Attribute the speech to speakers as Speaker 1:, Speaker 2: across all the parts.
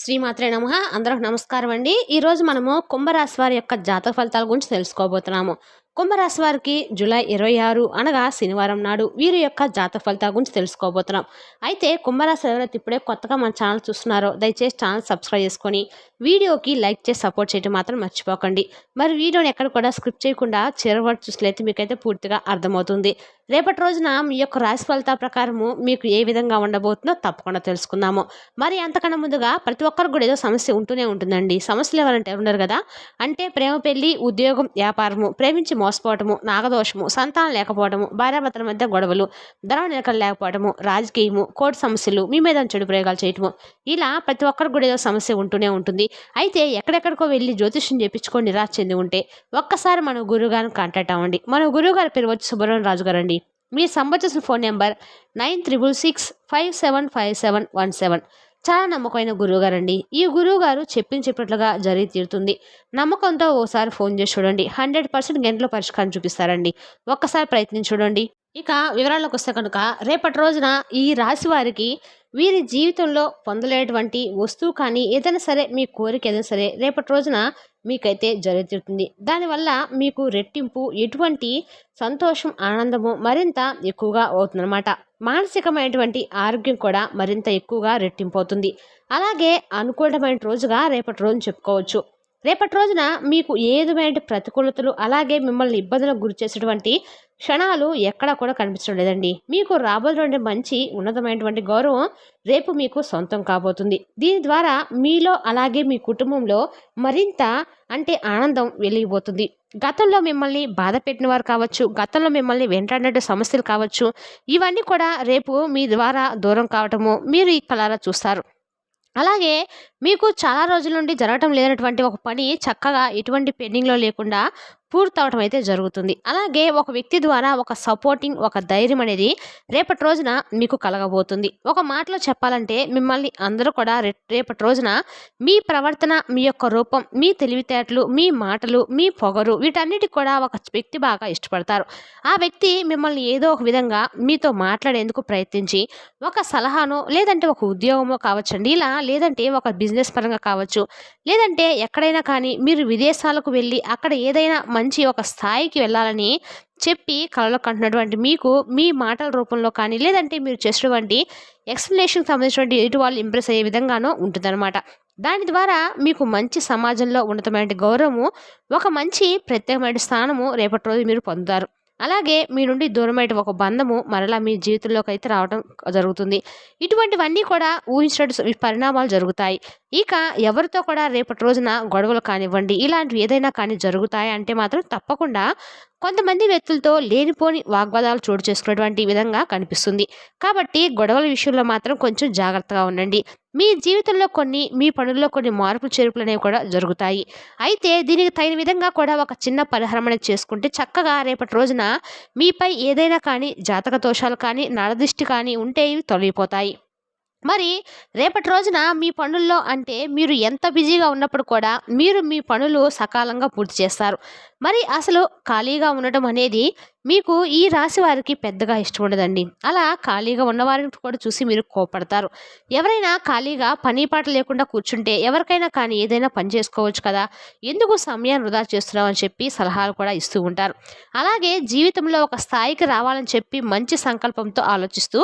Speaker 1: శ్రీమాత్రే నమః. అందరికి నమస్కారం అండి. ఈరోజు మనము కుంభరాశి వారి యొక్క జాతక ఫలితాల గురించి తెలుసుకోబోతున్నాము. కుంభరాశి వారికి జూలై 26 అనగా శనివారం నాడు వీరి యొక్క జాతక ఫలితాల గురించి తెలుసుకోబోతున్నాం. అయితే కుంభరాశి ఎవరైతే ఇప్పుడే కొత్తగా మన ఛానల్ చూస్తున్నారో దయచేసి ఛానల్ సబ్స్క్రైబ్ చేసుకొని వీడియోకి లైక్ చేసి సపోర్ట్ చేయడం మాత్రం మర్చిపోకండి. మరి వీడియోని ఎక్కడ కూడా స్క్రిప్ట్ చేయకుండా చివరి వరకు చూసినట్లయితే మీకైతే పూర్తిగా అర్థమవుతుంది. రేపటి రోజున మీ యొక్క రాశి ఫలితాల ప్రకారము మీకు ఏ విధంగా ఉండబోతుందో తప్పకుండా తెలుసుకుందాము. మరి అంతకన్నా ముందుగా ప్రతి ఒక్కరికి కూడా ఏదో సమస్య ఉంటూనే ఉంటుందండి. సమస్యలు ఎవరంటే ఉండరు కదా. అంటే ప్రేమ, పెళ్లి, ఉద్యోగం, వ్యాపారము, ప్రేమించి మోసపోవటము, నాగదోషము, సంతానం లేకపోవడము, భార్యాభర్తల మధ్య గొడవలు, ధనం నిలకడ లేకపోవడము, రాజకీయము, కోర్టు సమస్యలు, మీ మీద చెడు ప్రయోగాలు చేయటము, ఇలా ప్రతి ఒక్కరికి కూడా ఏదో సమస్య ఉంటూనే ఉంటుంది. అయితే ఎక్కడెక్కడికో వెళ్ళి జ్యోతిష్యం చేయించుకొని నిరాశ చెంది ఉంటే ఒక్కసారి మన గురువు గారిని కాంటాక్ట్ అవ్వండి. మన గురువు గారి పేరు వచ్చి సుబ్రహ్మణ్య రాజు గారు అండి. మీరు సంబంధించిన ఫోన్ నెంబర్ 9666575717. చాలా నమ్మకమైన గురువు గారండి. ఈ గురువు గారు చెప్పినట్లుగా జరిగి తీరుతుంది. నమ్మకంతో ఓసారి ఫోన్ చేసి చూడండి. 100% గంటలో పరిష్కారం చూపిస్తారండి. ఒక్కసారి ప్రయత్నించి చూడండి. ఇక వివరాల్లోకి వస్తే కనుక రేపటి రోజున ఈ రాశి వారికి వీరి జీవితంలో పొందలేటువంటి వస్తువు కానీ ఏదైనా సరే మీ కోరిక ఏదైనా సరే రేపటి రోజున మీకైతే జరుగుతుంది. దానివల్ల మీకు రెట్టింపు ఎటువంటి సంతోషం, ఆనందము మరింత ఎక్కువగా అవుతుందన్నమాట. మానసికమైనటువంటి ఆరోగ్యం కూడా మరింత ఎక్కువగా రెట్టింపు అవుతుంది. అలాగే అనుకూలమైన రోజుగా రేపటి రోజున చెప్పుకోవచ్చు. రేపటి రోజున మీకు ఏ విధమైన ప్రతికూలతలు అలాగే మిమ్మల్ని ఇబ్బందులకు గురి చేసేటువంటి క్షణాలు ఎక్కడా కూడా కనిపించడం లేదండి. మీకు రాబోయేటువంటి మంచి ఉన్నతమైనటువంటి గౌరవం రేపు మీకు సొంతం కాబోతుంది. దీని ద్వారా మీలో అలాగే మీ కుటుంబంలో మరింత ఆనందం వెలిగిపోతుంది. గతంలో మిమ్మల్ని బాధ పెట్టిన వారు కావచ్చు, గతంలో మిమ్మల్ని వెంటాడినట్టు సమస్యలు కావచ్చు, ఇవన్నీ కూడా రేపు మీ ద్వారా దూరం కావటము మీరు ఈ కళారా చూస్తారు. అలాగే మీకు చాలా రోజుల నుండి జరగటం లేనటువంటి ఒక పని చక్కగా ఎటువంటి పెండింగ్లో లేకుండా పూర్తవటం అయితే జరుగుతుంది. అలాగే ఒక వ్యక్తి ద్వారా ఒక సపోర్టింగ్, ఒక ధైర్యం అనేది రేపటి రోజున మీకు కలగబోతుంది. ఒక మాటలో చెప్పాలంటే మిమ్మల్ని అందరూ కూడా రేపటి రోజున మీ ప్రవర్తన, మీ యొక్క రూపం, మీ తెలివితేటలు, మీ మాటలు, మీ పొగరు వీటన్నిటికి కూడా ఒక వ్యక్తి బాగా ఇష్టపడతారు. ఆ వ్యక్తి మిమ్మల్ని ఏదో ఒక విధంగా మీతో మాట్లాడేందుకు ప్రయత్నించి ఒక సలహానో లేదంటే ఒక ఉద్యోగమో కావచ్చండి, ఇలా లేదంటే ఒక బిజినెస్ పరంగా కావచ్చు, లేదంటే ఎక్కడైనా కానీ మీరు విదేశాలకు వెళ్ళి అక్కడ ఏదైనా మంచి ఒక స్థాయికి వెళ్ళాలని చెప్పి కలలో కంటున్నటువంటి మీకు మీ మాటల రూపంలో కానీ లేదంటే మీరు చేసినటువంటి ఎక్స్ప్లెనేషన్కి సంబంధించినటువంటి ఎదుటి వాళ్ళు ఇంప్రెస్ అయ్యే విధంగానో ఉంటుందన్నమాట. దాని ద్వారా మీకు మంచి సమాజంలో ఉన్నతమైన గౌరవము, ఒక మంచి ప్రత్యేకమైన స్థానము రేపటి రోజు మీరు పొందుతారు. అలాగే మీ నుండి దూరమైన ఒక బంధము మరలా మీ జీవితంలోకి అయితే రావడం జరుగుతుంది. ఇటువంటివన్నీ కూడా ఊహించినట్టు పరిణామాలు జరుగుతాయి. ఇక ఎవరితో కూడా రేపటి రోజున గొడవలు కానివ్వండి, ఇలాంటివి ఏదైనా కానీ జరుగుతాయి అంటే మాత్రం తప్పకుండా కొంతమంది వ్యక్తులతో లేనిపోని వాగ్వాదాలు చోటు చేసుకునేటువంటి విధంగా కనిపిస్తుంది. కాబట్టి గొడవల విషయంలో మాత్రం కొంచెం జాగ్రత్తగా ఉండండి. మీ జీవితంలో మీ పనుల్లో కొన్ని మార్పులు చేర్పులు అనేవి కూడా జరుగుతాయి. అయితే దీనికి తగిన విధంగా కూడా ఒక చిన్న పరిహారం అనేది చేసుకుంటే చక్కగా రేపటి రోజున మీపై ఏదైనా కానీ జాతక దోషాలు కానీ నరదిష్టి కానీ ఉంటే ఇవి తొలగిపోతాయి. మరి రేపటి రోజున మీ పనుల్లో మీరు ఎంత బిజీగా ఉన్నప్పుడు కూడా మీరు మీ పనులు సకాలంగా పూర్తి చేస్తారు. మరి అసలు ఖాళీగా ఉండటం అనేది మీకు ఈ రాశి వారికి పెద్దగా ఇష్టం ఉండదండి. అలా ఖాళీగా ఉన్నవారిని కూడా చూసి మీరు కోపడతారు. ఎవరైనా ఖాళీగా పని పాట లేకుండా కూర్చుంటే ఎవరికైనా కానీ ఏదైనా పని చేసుకోవచ్చు కదా, ఎందుకు సమయాన్ని వృధా చేస్తున్నావు అని చెప్పి సలహాలు కూడా ఇస్తూ ఉంటారు. అలాగే జీవితంలో ఒక స్థాయికి రావాలని చెప్పి మంచి సంకల్పంతో ఆలోచిస్తూ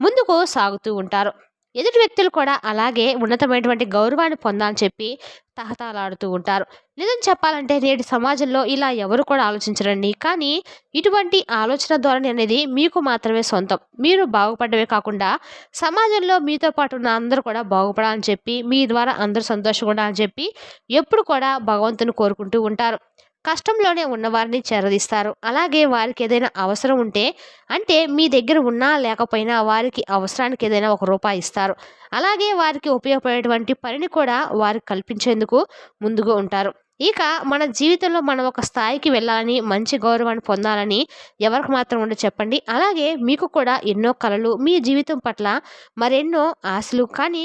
Speaker 1: ముందుకు సాగుతూ ఉంటారు. ఎదుటి వ్యక్తులు కూడా అలాగే ఉన్నతమైనటువంటి గౌరవాన్ని పొందాలని చెప్పి తహతలాడుతూ ఉంటారు. నిజం చెప్పాలంటే నేటి సమాజంలో ఇలా ఎవరు కూడా ఆలోచించరండి. కానీ ఇటువంటి ఆలోచన ధోరణి అనేది మీకు మాత్రమే సొంతం. మీరు బాగుపడమే కాకుండా సమాజంలో మీతో పాటు ఉన్న అందరూ కూడా బాగుపడాలని చెప్పి, మీ ద్వారా అందరూ సంతోషంగా ఉండాలని చెప్పి ఎప్పుడు కూడా భగవంతుని కోరుకుంటూ ఉంటారు. కష్టంలోనే ఉన్నవారిని చేరదీస్తారు. అలాగే వారికి ఏదైనా అవసరం ఉంటే మీ దగ్గర ఉన్నా లేకపోయినా వారికి అవసరానికి ఏదైనా ₹1 ఇస్తారు. అలాగే వారికి ఉపయోగపడేటువంటి పనిని కూడా వారికి కల్పించేందుకు ముందుగా ఉంటారు. ఇక మన జీవితంలో మనం ఒక స్థాయికి వెళ్ళాలని, మంచి గౌరవాన్ని పొందాలని ఎవరికి మాత్రం ఉండదు చెప్పండి. అలాగే మీకు కూడా ఎన్నో కలలు, మీ జీవితం పట్ల మరెన్నో ఆశలు, కానీ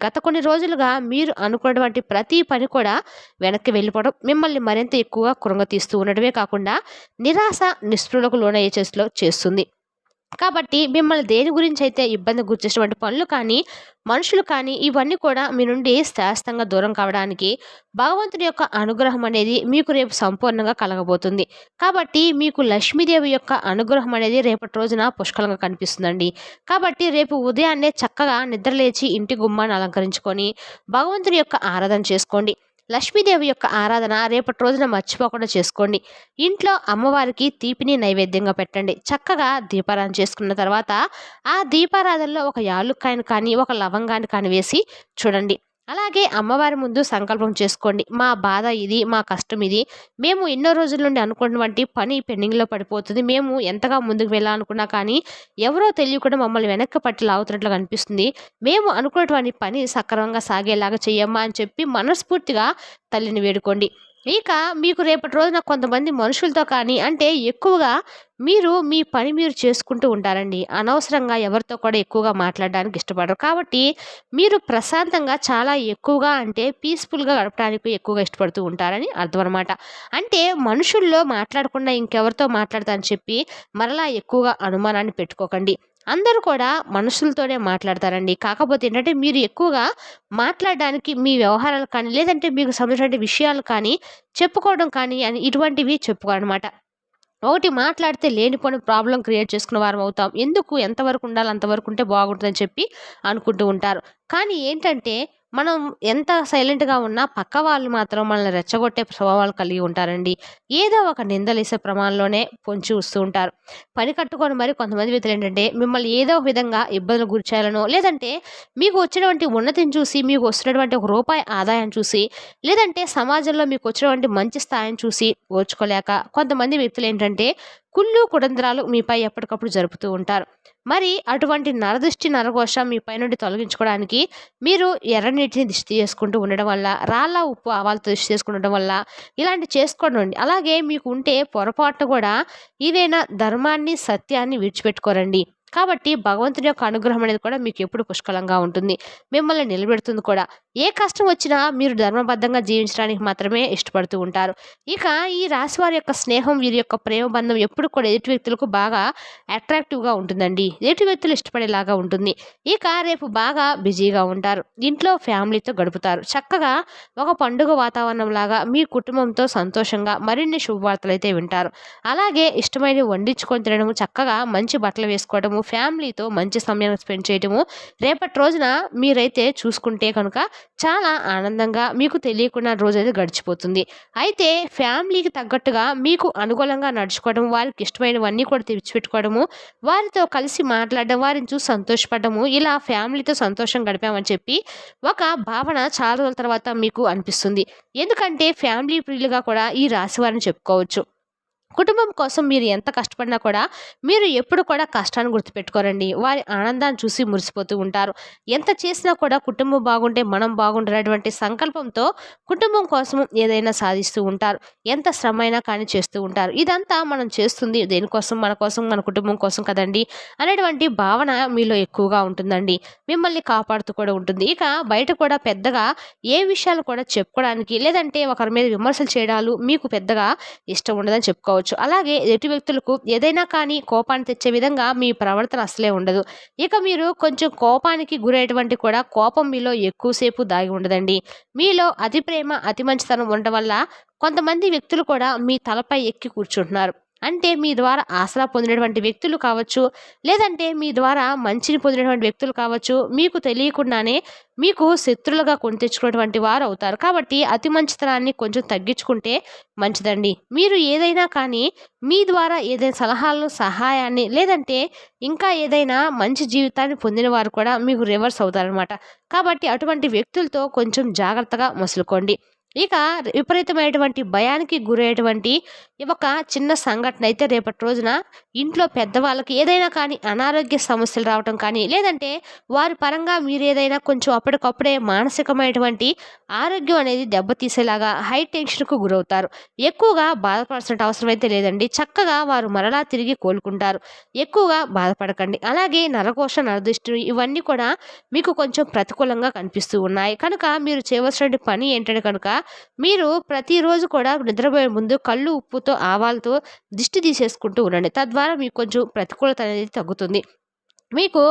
Speaker 1: గత కొన్ని రోజులుగా మీరు అనుకున్నటువంటి ప్రతి పని కూడా వెనక్కి వెళ్ళిపోవడం మిమ్మల్ని మరింత ఎక్కువగా కృంగతీస్తూ ఉండడమే కాకుండా నిరాశ, నిస్పృహలకు లోనయ్యే చేస్తుంది. కాబట్టి మిమ్మల్ని దేని గురించైతే ఇబ్బంది గుర్చేసినటువంటి పనులు కానీ, మనుషులు కానీ ఇవన్నీ కూడా మీ నుండి శాశ్వతంగా దూరం కావడానికి భగవంతుని యొక్క అనుగ్రహం అనేది మీకు రేపు సంపూర్ణంగా కలగబోతుంది. కాబట్టి మీకు లక్ష్మీదేవి యొక్క అనుగ్రహం అనేది రేపటి రోజున పుష్కలంగా కనిపిస్తుందండి. కాబట్టి రేపు ఉదయాన్నే చక్కగా నిద్రలేచి ఇంటి గుమ్మాన్ని అలంకరించుకొని భగవంతుని యొక్క ఆరాధన చేసుకోండి. లక్ష్మీదేవి యొక్క ఆరాధన రేపటి రోజున మర్చిపోకుండా చేసుకోండి. ఇంట్లో అమ్మవారికి తీపిని నైవేద్యంగా పెట్టండి. చక్కగా దీపారాధన చేసుకున్న తర్వాత ఆ దీపారాధనలో ఒక యాలుక్కాయను కానీ, ఒక లవంగాన్ని కానీ వేసి చూడండి. అలాగే అమ్మవారి ముందు సంకల్పం చేసుకోండి. మా బాధ ఇది, మా కష్టం ఇది. మేము ఎన్నో రోజుల నుండి అనుకున్నటువంటి పని పెండింగ్‌లో పడిపోతుంది. మేము ఎంతగా ముందుకు వెళ్ళాలనుకున్నా కానీ ఎవరో తెలియకుండా మమ్మల్ని వెనక్కి పట్టి లాగుతున్నట్లుగా అనిపిస్తుంది. మేము అనుకున్నటువంటి పని సక్రమంగా సాగేలాగా చెయ్యమ్మా అని చెప్పి మనస్ఫూర్తిగా తల్లిని వేడుకోండి. ఇక మీకు రేపటి రోజున కొంతమంది మనుషులతో కానీ అంటే ఎక్కువగా మీరు మీ పని మీరు చేసుకుంటూ ఉంటారండి. అనవసరంగా ఎవరితో కూడా ఎక్కువగా మాట్లాడడానికి ఇష్టపడరు. కాబట్టి మీరు ప్రశాంతంగా చాలా ఎక్కువగా అంటే పీస్‌ఫుల్‌గా గడపడానికి ఎక్కువగా ఇష్టపడుతూ ఉంటారని అర్థం అనమాట. అంటే మనుషుల్లో మాట్లాడకుండా ఇంకెవరితో మాట్లాడతా అని చెప్పి మరలా ఎక్కువగా అనుమానాన్ని పెట్టుకోకండి. అందరూ కూడా మనుషులతోనే మాట్లాడతారండి. కాకపోతే ఏంటంటే మీరు ఎక్కువగా మాట్లాడడానికి మీ వ్యవహారాలు కానీ, లేదంటే మీకు సంబంధించినటువంటి విషయాలు కానీ, చెప్పుకోవడం కానీ అని ఇటువంటివి చెప్పుకోరనమాట. ఒకటి మాట్లాడితే లేనిపోని ప్రాబ్లమ్ క్రియేట్ చేసుకున్న వారం అవుతాం. ఎందుకు ఎంతవరకు ఉండాలో అంతవరకు ఉంటే బాగుంటుందని చెప్పి అనుకుంటూ ఉంటారు. కానీ ఏంటంటే మనం ఎంత సైలెంట్‌గా ఉన్నా పక్క వాళ్ళు మాత్రం మనల్ని రెచ్చగొట్టే స్వభావాలు కలిగి ఉంటారండి. ఏదో ఒక నిందలేసే ప్రమాదంలోనే పొంచి వస్తూ ఉంటారు. పని కట్టుకొని మరి కొంతమంది వ్యక్తులేంటంటే మిమ్మల్ని ఏదో ఒక విధంగా ఇబ్బందులకు గురి చేయాలనో, లేదంటే మీకు వచ్చినటువంటి ఉన్నతిని చూసి, మీకు వస్తున్నటువంటి ఒక రూపాయి ఆదాయం చూసి, లేదంటే సమాజంలో మీకు వచ్చినటువంటి మంచి స్థాయిని చూసి ఓర్చుకోలేక కొంతమంది వ్యక్తులేంటంటే కుళ్ళు, కుతంత్రాలు మీపై ఎప్పటికప్పుడు జరుపుతూ ఉంటారు. మరి అటువంటి నరదృష్టి, నరఘోష మీపై నుండి తొలగించుకోవడానికి మీరు ఎర్ర నీటిని దిష్టి చేసుకుంటూ ఉండడం వల్ల, రాళ్ళ, ఉప్పు, ఆవాలతో దిష్టి చేసుకుండడం వల్ల ఇలాంటివి చేసుకోండి. అలాగే మీకు ఉంటే పొరపాటున కూడా ఏదైనా ధర్మాన్ని, సత్యాన్ని విడిచిపెట్టుకోరండి. కాబట్టి భగవంతుని యొక్క అనుగ్రహం అనేది కూడా మీకు ఎప్పుడు పుష్కలంగా ఉంటుంది. మిమ్మల్ని నిలబెడుతుంది కూడా. ఏ కష్టం వచ్చినా మీరు ధర్మబద్ధంగా జీవించడానికి మాత్రమే ఇష్టపడుతూ ఉంటారు. ఇక ఈ రాశి వారి యొక్క స్నేహం, వీరి యొక్క ప్రేమ బంధం ఎప్పుడు కూడా ఎదుటి వ్యక్తులకు బాగా అట్రాక్టివ్‌గా ఉంటుందండి. ఎదుటి వ్యక్తులు ఇష్టపడేలాగా ఉంటుంది. ఇక రేపు బాగా బిజీగా ఉంటారు. ఇంట్లో ఫ్యామిలీతో గడుపుతారు. చక్కగా ఒక పండుగ వాతావరణంలాగా మీ కుటుంబంతో సంతోషంగా మరిన్ని శుభవార్తలైతే వింటారు. అలాగే ఇష్టమైనవి వండించుకొని తినడము, చక్కగా మంచి బట్టలు వేసుకోవడము, ఫ్యామిలీతో మంచి సమయం స్పెండ్ చేయడము రేపటి రోజున మీరైతే చూసుకుంటే కనుక చాలా ఆనందంగా మీకు తెలియకుండా రోజైతే గడిచిపోతుంది. అయితే ఫ్యామిలీకి తగ్గట్టుగా మీకు అనుకూలంగా నడుచుకోవడం, వారికి ఇష్టమైనవన్నీ కూడా తెచ్చిపెట్టుకోవడము, వారితో కలిసి మాట్లాడడం, వారిని చూసి సంతోషపడము, ఇలా ఫ్యామిలీతో సంతోషం గడిపామని చెప్పి ఒక భావన చాలా రోజుల తర్వాత మీకు అనిపిస్తుంది. ఎందుకంటే ఫ్యామిలీ ప్రియులుగా కూడా ఈ రాశి వారిని చెప్పుకోవచ్చు. కుటుంబం కోసం మీరు ఎంత కష్టపడినా కూడా మీరు ఎప్పుడు కూడా కష్టాన్ని గుర్తుపెట్టుకోరండి. వారి ఆనందాన్ని చూసి మురిసిపోతూ ఉంటారు. ఎంత చేసినా కూడా కుటుంబం బాగుంటే మనం బాగుండాలనేటువంటి సంకల్పంతో కుటుంబం కోసం ఏదైనా సాధిస్తూ ఉంటారు. ఎంత శ్రమైనా కానీ చేస్తూ ఉంటారు. ఇదంతా మనం చేస్తుంది దేనికోసం? మన కోసం, మన కుటుంబం కోసం కదండీ అనేటువంటి భావన మీలో ఎక్కువగా ఉంటుందండి. మిమ్మల్ని కాపాడుతూ కూడా ఉంటుంది. ఇక బయట కూడా పెద్దగా ఏ విషయాలు కూడా చెప్పుకోవడానికి, లేదంటే ఒకరి మీద విమర్శలు చేయడాలు మీకు పెద్దగా ఇష్టం ఉండదని చెప్పుకోవచ్చు. అలాగే ఎదుటి వ్యక్తులకు ఏదైనా కానీ కోపాన్ని తెచ్చే విధంగా మీ ప్రవర్తన అసలే ఉండదు. ఇక మీరు కొంచెం కోపానికి గురయ్యేటువంటి కూడా కోపం మీలో ఎక్కువసేపు దాగి ఉండదండి. మీలో అతి ప్రేమ, అతి మంచితనం ఉండడం వల్ల కొంతమంది వ్యక్తులు కూడా మీ తలపై ఎక్కి కూర్చుంటున్నారు. అంటే మీ ద్వారా ఆసరా పొందినటువంటి వ్యక్తులు కావచ్చు, లేదంటే మీ ద్వారా మంచిని పొందినటువంటి వ్యక్తులు కావచ్చు, మీకు తెలియకుండానే మీకు శత్రులుగా కొని తెచ్చుకున్నటువంటి వారు అవుతారు. కాబట్టి అతి మంచితనాన్ని కొంచెం తగ్గించుకుంటే మంచిదండి. మీరు ఏదైనా కానీ మీ ద్వారా ఏదైనా సలహాలను, సహాయాన్ని, లేదంటే ఇంకా ఏదైనా మంచి జీవితాన్ని పొందిన వారు కూడా మీకు రివర్స్ అవుతారనమాట. కాబట్టి అటువంటి వ్యక్తులతో కొంచెం జాగ్రత్తగా మసులుకోండి. ఇక విపరీతమైనటువంటి భయానికి గురయ్యేటువంటి ఒక చిన్న సంఘటన అయితే రేపటి రోజున ఇంట్లో పెద్దవాళ్ళకి ఏదైనా కానీ అనారోగ్య సమస్యలు రావటం కానీ, లేదంటే వారి పరంగా మీరు ఏదైనా కొంచెం అప్పటికప్పుడే మానసికమైనటువంటి ఆరోగ్యం అనేది దెబ్బతీసేలాగా హై టెన్షన్కు గురవుతారు. ఎక్కువగా బాధపడాల్సిన అవసరం అయితే లేదండి. చక్కగా వారు మరలా తిరిగి కోలుకుంటారు. ఎక్కువగా బాధపడకండి. అలాగే నరఘోష, నరదృష్టి ఇవన్నీ కూడా మీకు కొంచెం ప్రతికూలంగా కనిపిస్తూ ఉన్నాయి. కనుక మీరు చేయవలసిన పని ఏంటంటే కనుక మీరు ప్రతిరోజు కూడా నిద్రపోయే ముందు కళ్ళు ఉప్పుతో ఆవాలతో దిష్టి తీసేసుకుంటూ ఉండండి. తద్వారా మీకు కొంచెం ప్రతికూలత అనేది తగ్గుతుంది. మీకు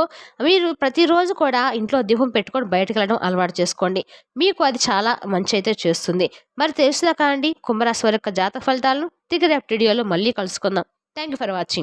Speaker 1: మీరు ప్రతిరోజు కూడా ఇంట్లో దీపం పెట్టుకొని బయటకెళ్ళడం అలవాటు చేసుకోండి. మీకు అది చాలా మంచయితే చేస్తుంది. మరి తెలుసునా కాండి కుంభరాశి వారి యొక్క జాతక ఫలితాలను తిరిగి రేపటి వీడియోలో మళ్ళీ కలుసుకుందాం. Thank you for watching.